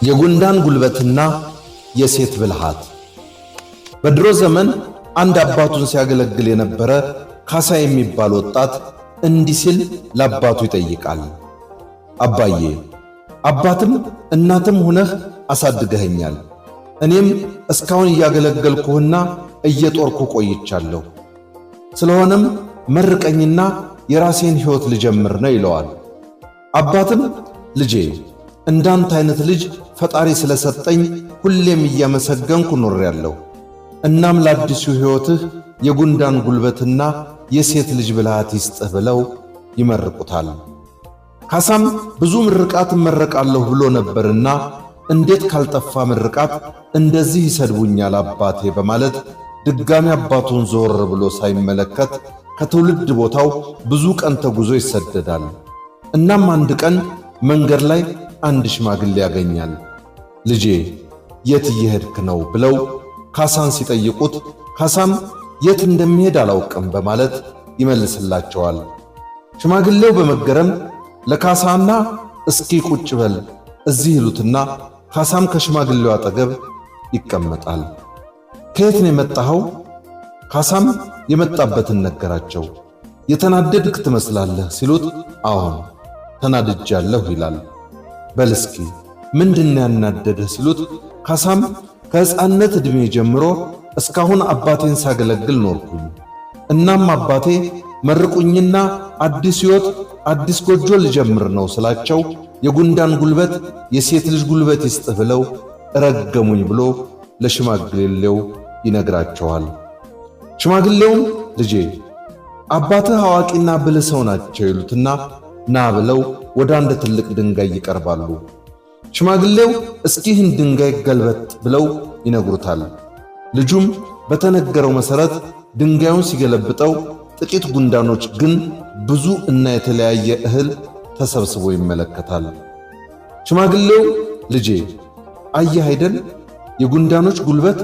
የጉንዳን ጉልበትና የሴት ብልሃት። በድሮ ዘመን አንድ አባቱን ሲያገለግል የነበረ ካሳ የሚባል ወጣት እንዲህ ሲል ለአባቱ ይጠይቃል። አባዬ፣ አባትም እናትም ሆነህ አሳድገኸኛል። እኔም እስካሁን እያገለገልኩህና እየጦርኩ ቆይቻለሁ። ስለሆነም መርቀኝና የራሴን ሕይወት ልጀምር ነው ይለዋል። አባትም ልጄ፣ እንዳንተ አይነት ልጅ ፈጣሪ ስለሰጠኝ ሁሌም እያመሰገንኩ ኖሬያለሁ። እናም ለአዲሱ ሕይወትህ የጉንዳን ጉልበትና የሴት ልጅ ብልሃት ይስጥህ ብለው ይመርቁታል። ካሳም ብዙ ምርቃት እመረቃለሁ ብሎ ነበርና እንዴት ካልጠፋ ምርቃት እንደዚህ ይሰድቡኛል አባቴ በማለት ድጋሚ አባቱን ዞር ብሎ ሳይመለከት ከትውልድ ቦታው ብዙ ቀን ተጉዞ ይሰደዳል። እናም አንድ ቀን መንገድ ላይ አንድ ሽማግሌ ያገኛል። ልጄ የት እየሄድክ ነው ብለው ካሳን ሲጠይቁት ካሳም የት እንደሚሄድ አላውቅም በማለት ይመልስላቸዋል። ሽማግሌው በመገረም ለካሳና እስኪ ቁጭ በል እዚህ ይሉትና ካሳም ከሽማግሌው አጠገብ ይቀመጣል። ከየት ነው የመጣኸው? ካሳም የመጣበትን ነገራቸው። የተናደድክ ትመስላለህ ሲሉት አዎን ተናድጃለሁ ይላል። በል እስኪ ምንድነው ያናደደህ ሲሉት ካሳም ከሕፃንነት ዕድሜ ጀምሮ እስካሁን አባቴን ሳገለግል ኖርኩኝ። እናም አባቴ መርቁኝና አዲስ ሕይወት አዲስ ጎጆ ልጀምር ነው ስላቸው የጉንዳን ጉልበት የሴት ልጅ ጉልበት ይስጥህ ብለው ረገሙኝ ብሎ ለሽማግሌው ይነግራቸዋል። ሽማግሌውም ልጄ አባትህ አዋቂና ብልህ ሰው ናቸው ይሉትና ና ብለው ወደ አንድ ትልቅ ድንጋይ ይቀርባሉ። ሽማግሌው እስኪህን ድንጋይ ገልበት ብለው ይነግሩታል። ልጁም በተነገረው መሠረት ድንጋዩን ሲገለብጠው ጥቂት ጉንዳኖች ግን ብዙ እና የተለያየ እህል ተሰብስቦ ይመለከታል። ሽማግሌው ልጄ አየህ አይደል የጉንዳኖች ጉልበት፣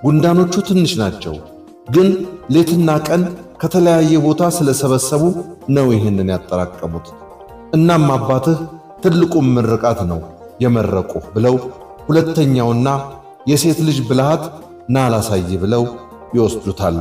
ጉንዳኖቹ ትንሽ ናቸው፣ ግን ሌትና ቀን ከተለያየ ቦታ ስለሰበሰቡ ነው ይህንን ያጠራቀሙት። እናም አባትህ ትልቁም ምርቃት ነው የመረቁህ ብለው ሁለተኛውና የሴት ልጅ ብልሃት ና ላሳይ ብለው ይወስዱታል።